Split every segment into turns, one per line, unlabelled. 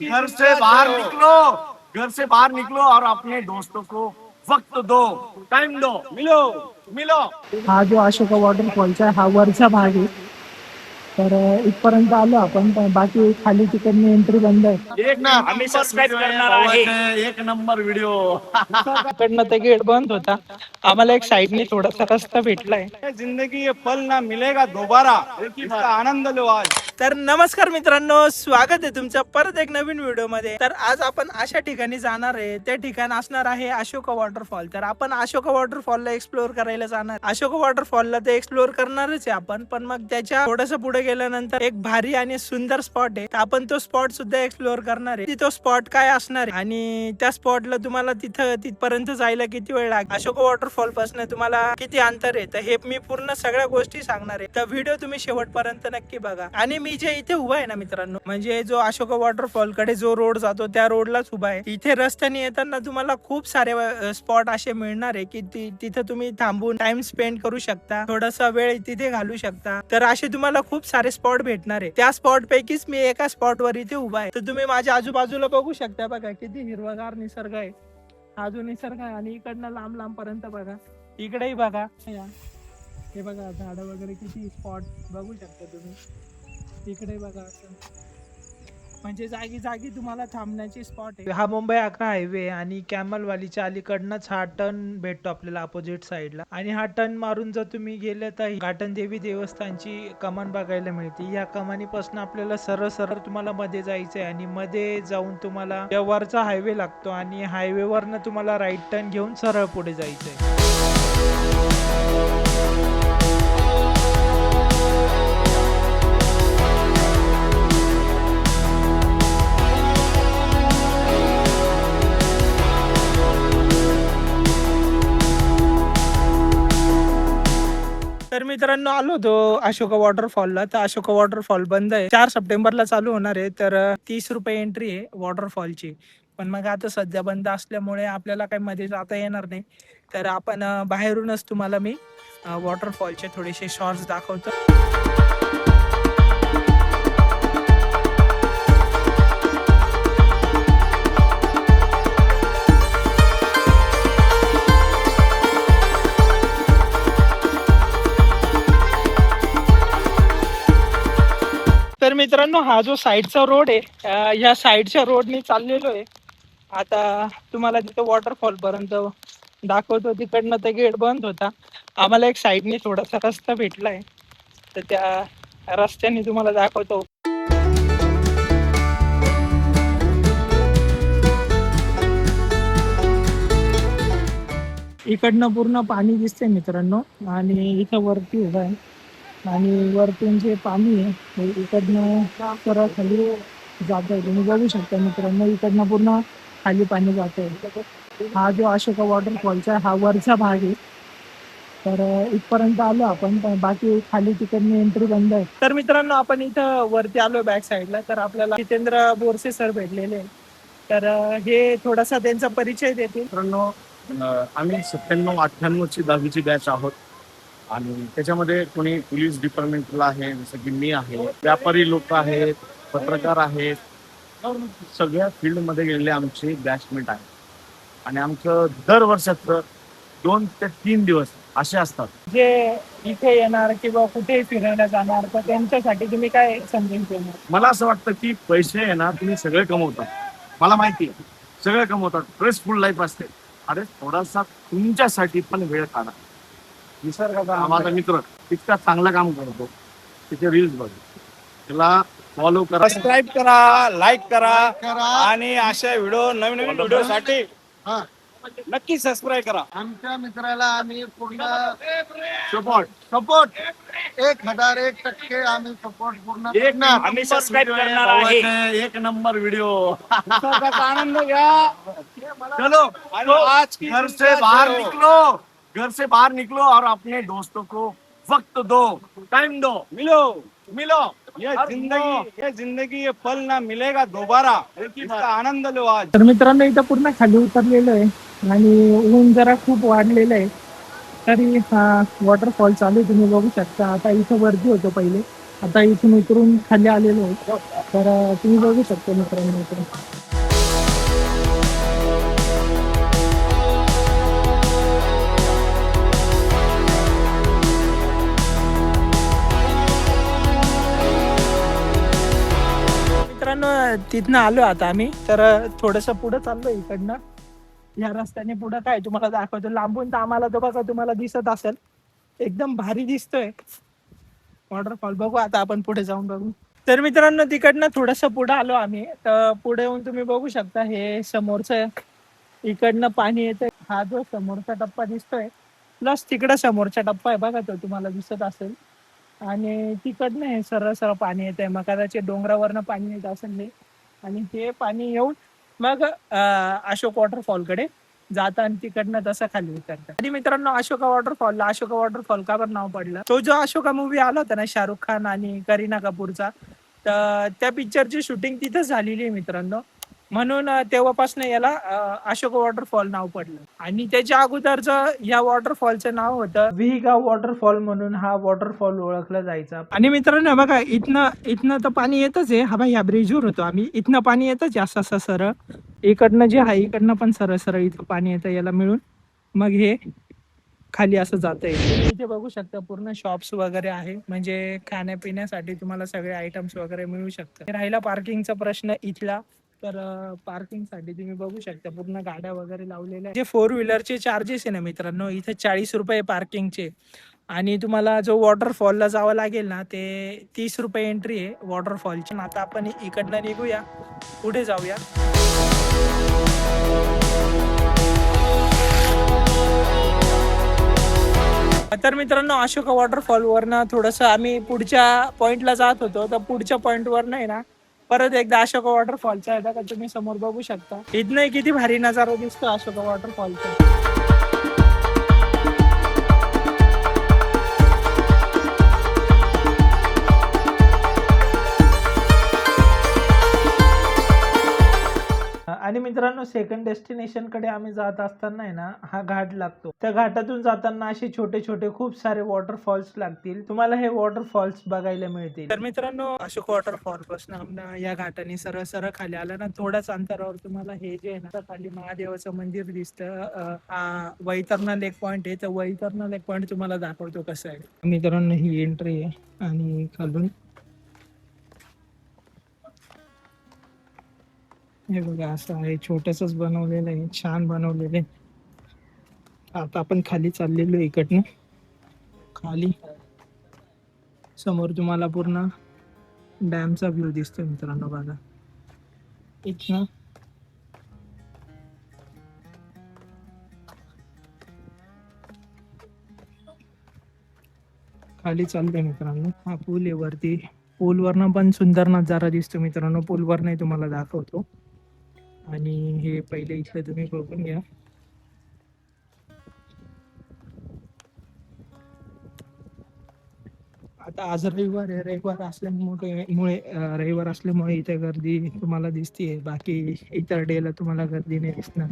घर से बाहर निकलो, घर से बाहर निकलो और अपने दोस्तों को वक्त दो, टाइम दो, मिलो मिलो.
हा जो अशोका वॉटरफॉलचा आहे हा वरचा भाग आहे. तर इथपर्यंत आलो आपण, पण बाकी खाली तिकडनी एंट्री बंद आहे.
एक ना आम्ही सबस्क्राईब करणार आहे. एक नंबर व्हिडिओ.
इकडनं ते गेट बंद होता. आम्हाला एक साईडने थोडासा रस्ता भेटलाय.
जिंदगी ये पल ना मिलेगा दोबारा, इसका आनंद लो आज.
तर नमस्कार मित्रांनो, स्वागत आहे तुमचं परत एक नवीन व्हिडिओ मध्ये. तर आज आपण अशा ठिकाणी जाणार आहे, ते ठिकाण असणार आहे अशोका वॉटरफॉल. तर आपण अशोका वॉटरफॉलला एक्सप्लोर करायला जाणार. अशोका वॉटरफॉलला ते एक्सप्लोर करणारच आहे आपण, पण मग त्याच्या थोडस पुढे गेल्यानंतर एक भारी आणि सुंदर स्पॉट आहे. आपण तो स्पॉट सुद्धा एक्सप्लोर करणार आहे. तो स्पॉट काय असणार आहे आणि त्या स्पॉटला तुम्हाला तिथपर्यंत जायला किती वेळ लागेल, अशोका वॉटरफॉल पासून तुम्हाला किती अंतर आहे, तर हे मी पूर्ण सगळ्या गोष्टी सांगणार आहे. तर व्हिडिओ तुम्ही शेवटपर्यंत नक्की बघा. आणि मी जे इथे उभा आहे ना मित्रांनो, म्हणजे जो अशोका वॉटरफॉल कडे जो रोड जातो त्या रोडलाच उभा आहे. इथे रस्त्याने येताना तुम्हाला खूप सारे स्पॉट असे मिळणार आहे की तिथे तुम्ही थांबून टाइम स्पेंड करू शकता, थोडासा वेळ तिथे घालू शकता. तर असे तुम्हाला खूप सारे स्पॉट भेटणार आहे. त्या स्पॉट पैकीच मी एका स्पॉट वर इथे उभा आहे. तर तुम्ही माझ्या आजूबाजूला बघू शकता, बघा किती हिरवागार निसर्ग आहे. हा जो निसर्ग आहे आणि इकडनं लांब लांब पर्यंत बघा, इकडेही बघा, हे बघा झाडं वगैरे, किती स्पॉट बघू शकता तुम्ही. तिकडे बघा, असं म्हणजे जागी जागी तुम्हाला थांबण्याची स्पॉट आहे. हा मुंबई आग्रा हायवे आणि कॅमलवालीच्या अलीकडनंच हा टर्न भेटतो आपल्याला अपोजिट साईडला. आणि हा टर्न मारून जर तुम्ही गेले तर घाटन देवी देवस्थानची कमान बघायला मिळते. या कमानीपासून आपल्याला सरळ सरळ तुम्हाला मध्ये जायचंय आणि मध्ये जाऊन तुम्हाला वरचा हायवे लागतो आणि हायवे वरनं तुम्हाला राईट टर्न घेऊन सरळ पुढे जायचंय. तर मित्रांनो, आलो होतो अशोका वॉटरफॉलला. तर अशोका वॉटरफॉल बंद आहे, 4 सप्टेंबरला चालू होणार आहे. तर 30 रुपये एंट्री आहे वॉटरफॉलची. पण मग आता सध्या बंद असल्यामुळे आपल्याला काही मध्ये जाता येणार नाही. तर आपण बाहेरूनच तुम्हाला मी वॉटरफॉलचे थोडेसे शॉर्ट्स दाखवतो. तर मित्रांनो, हा जो साईडचा रोड आहे, या साईडच्या रोडने चाललेलो आहे. आता तुम्हाला तिथं वॉटरफॉल पर्यंत दाखवतो. तिकडनं ते गेट बंद होता. आम्हाला एक साईडने थोडासा रस्ता भेटलाय, तर त्या रस्त्याने तुम्हाला दाखवतो. इकडनं पूर्ण पाणी दिसतंय मित्रांनो, आणि इथं वरती उभा आहे आणि वरतून जे पाणी आहे हे इकडनं सरळ खाली जात आहे. तुम्ही बघू शकता मित्रांनो, इकडनं पूर्ण खाली पाणी जात आहे. हा जो अशोका वॉटरफॉलचा हा वरचा भाग आहे. तर इथपर्यंत आलो आपण, पण बाकी खाली तिकडनी एंट्री बंद आहे. तर मित्रांनो, आपण इथं वरती आलो बॅक साईडला. तर आपल्याला जितेंद्र बोरसे सर भेटलेले आहे. तर हे थोडासा त्यांचा परिचय देतील.
मित्रांनो, आम्ही 97-98 ची 10वीची बॅच आहोत आणि त्याच्यामध्ये कोणी पोलीस डिपार्टमेंटला आहे, जसं की मी आहे, व्यापारी लोक आहेत, पत्रकार आहेत, सगळ्या फील्डमध्ये गेलेले आमचे बॅचमेट आहेत. आणि आमचं दर वर्षाचं 2 ते 3 दिवस असे असतात.
जे इथे येणार किंवा कुठे फिरायला जाणार, तर त्यांच्यासाठी तुम्ही काय समजून देणार?
मला असं वाटतं की पैसे आहे ना, तुम्ही सगळे कमवतात, मला माहिती आहे, सगळे कमवतात, स्ट्रेसफुल लाईफ असते. अरे थोडासा तुमच्यासाठी पण वेळ काढा. निसर्गाचा माझा मित्र इतका चांगलं काम करतो, तिथे रील्स बघ, त्याला फॉलो करा, सबस्क्राईब करा, लाईक करा आणि अशा व्हिडिओ नवीन नवीन व्हिडिओ साठी नक्की सबस्क्राईब करा.
आमच्या मित्राला आम्ही पूर्ण
सपोर्ट
1001% आम्ही सपोर्ट पूर्ण
एक ना आम्ही सबस्क्राईब करणार आहे. एक नंबर व्हिडिओ. आनंद घ्या. चलो आज घर से बाहर निकलो, घर से बाहर निकलो और अपने दोस्तों को वक्त दो, टाइम दो, मिलो मिलो. ये जिंदगी ये पल ना मिलेगा दोबारा, इसका आनंद लो आज.
तर मित्रांनो, इथं पूर्ण खाली उतरलेलो आहे आणि ऊन जरा खूप वाढलेलं आहे. तरी हा वॉटरफॉल चालू तुम्ही बघू शकता. आता इथं वरती होतो पहिले, आता इथून उतरून खाली आलेलो आहे. तर तुम्ही बघू शकता मित्रांनो इकडे. मित्रांनो तिथनं आलो आता आम्ही. तर थोडंसं पुढं चाललोय इकडनं. या रस्त्याने पुढं काय तुम्हाला दाखवतो. लांबून तर आम्हाला तो बघा तुम्हाला दिसत असेल एकदम भारी दिसतोय वॉटरफॉल. बघू आता आपण पुढे जाऊन बघू. तर मित्रांनो तिकडनं थोडंसं पुढे आलो आम्ही. तर पुढे येऊन तुम्ही बघू शकता हे समोरचं इकडनं पाणी येतंय. हा जो समोरचा टप्पा दिसतोय प्लस तिकडं समोरचा टप्पा आहे बघा तो तुम्हाला दिसत असेल. आणि तिकडनं हे सरळ सरळ पाणी येत आहे. मग कदाचित डोंगरावरनं पाणी येत असेल हे. आणि ते पाणी येऊन मग अशोक वॉटरफॉलकडे जातं आणि तिकडनं तसं खाली उतरतं. आणि मित्रांनो अशोका वॉटरफॉल का बरं नाव पडलं, तो जो अशोका मूवी आला होता ना शाहरुख खान आणि करीना कपूरचा, तर त्या पिक्चरची शूटिंग तिथंच झालेली आहे मित्रांनो. म्हणून तेव्हापासून याला अशोक वॉटरफॉल नाव पडलं. आणि त्याच्या अगोदरचं या वॉटरफॉलचं नाव होतं विहिगाव वॉटरफॉल म्हणून हा वॉटरफॉल ओळखला जायचा. आणि मित्रांनो बघा इथनं तर पाणी येतच आहे. हा भाई या ब्रिजवर होतो आम्ही. इथनं पाणी येतच असं असं सरळ. इकडनं जे आहे इकडनं पण सरळ सरळ इथं पाणी येतं याला मिळून. मग हे खाली असं जातंय. इथे बघू शकता पूर्ण शॉप्स वगैरे आहे. म्हणजे खाण्यापिण्यासाठी तुम्हाला सगळे आयटम्स वगैरे मिळू शकतात. राहिला पार्किंगचा प्रश्न इथला. तर पार्किंगसाठी तुम्ही बघू शकता पूर्ण गाड्या वगैरे लावलेल्या. जे 4 व्हीलरचे चार्जेस आहे ना मित्रांनो इथे 40 रुपये पार्किंगचे. आणि तुम्हाला जो वॉटरफॉलला जावं लागेल ना ते 30 रुपये एंट्री आहे वॉटरफॉलची. आता आपण इकडनं निघूया पुढे जाऊया. तर मित्रांनो अशोका वॉटरफॉल वरनं थोडंसं आम्ही पुढच्या पॉइंटला जात होतो. तर पुढच्या पॉइंटवर आहे ना परत एकदा अशोका वॉटरफॉलचा आहे का तुम्ही समोर बघू शकता. इथनं किती भारी नजारा दिसतो अशोका वॉटरफॉलचा. आणि मित्रांनो सेकंड डेस्टिनेशन कडे आम्ही जात असताना आहे ना हा घाट लागतो. त्या घाटातून जाताना असे छोटे छोटे खूप सारे वॉटरफॉल्स लागतील. तुम्हाला हे वॉटरफॉल्स बघायला मिळतील. तर मित्रांनो अशोक वॉटरफॉल पासून या घाटाने सरळ सरळ खाली आला ना थोड्याच अंतरावर तुम्हाला हे जे आहे ना खाली महादेवाचं मंदिर दिसतं. वैतरणा लेक पॉइंट आहे. तर वैतरणा लेक पॉइंट तुम्हाला दाखवतो कसं आहे. मित्रांनो ही एंट्री आहे आणि खालून हे बघा असं आहे. छोटसच बनवलेलं आहे. छान बनवलेलं आहे. आता आपण खाली चाललेलो इकडनं. खाली समोर तुम्हाला पूर्ण डॅमचा व्ह्यू दिसतो मित्रांनो बघा. इथनं खाली चाललोय मित्रांनो. हा पूल आहे वरती. पूलवरनं पण सुंदर नजारा दिसतो मित्रांनो. पूलवरनं तुम्हाला दाखवतो. आणि हे पहिले इथलं तुम्ही बघून घ्या. आता आज रविवार आहे. रविवार असल्यामुळे इथे गर्दी तुम्हाला दिसतीये. बाकी इतर डेला तुम्हाला गर्दी नाही दिसणार.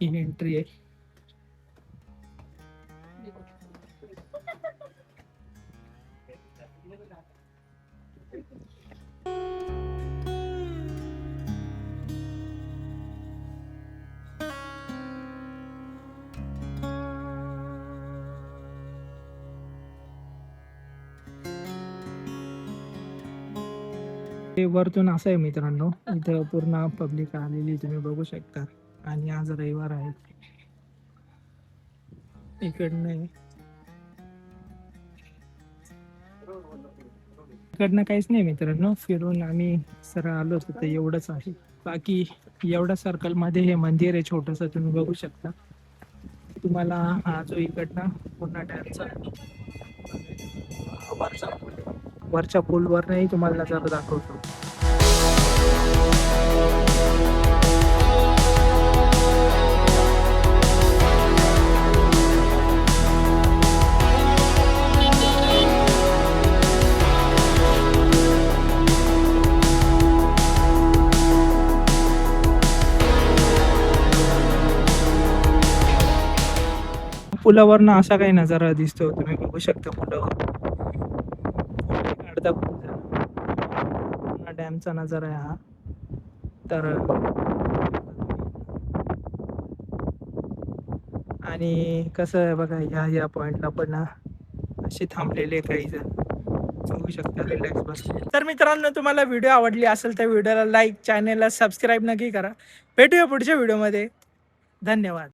ही एंट्री आहे. हे वरतून असं आहे मित्रांनो. इथं पूर्ण पब्लिक आलेली तुम्ही बघू शकता. आणि आज रविवार आहे. इकडनं काहीच नाही मित्रांनो. फिरून आम्ही सरळ आलो होतो तर एवढंच आहे. बाकी एवढ्या सर्कल मध्ये हे मंदिर आहे छोटस तुम्ही बघू शकता. तुम्हाला हा जो इकडनं पूर्ण डॅमचा वरच्या पूलवर नाही तुम्हाला नजारा दाखवतो. पुलावरनं असा काही नजारा दिसतो, तुम्ही बघू शकता पुलावर काढता डॅमचा नजारा आहे हा. तर आणि कसं आहे बघा, या पॉइंटला पण असे थांबलेले काही जण बघू शकता, रिलॅक्स बसले. तर मित्रांनो, तुम्हाला व्हिडिओ आवडली असेल तर व्हिडिओला लाईक, चॅनेलला सबस्क्राईब नक्की करा. भेटूया पुढच्या व्हिडिओमध्ये. धन्यवाद.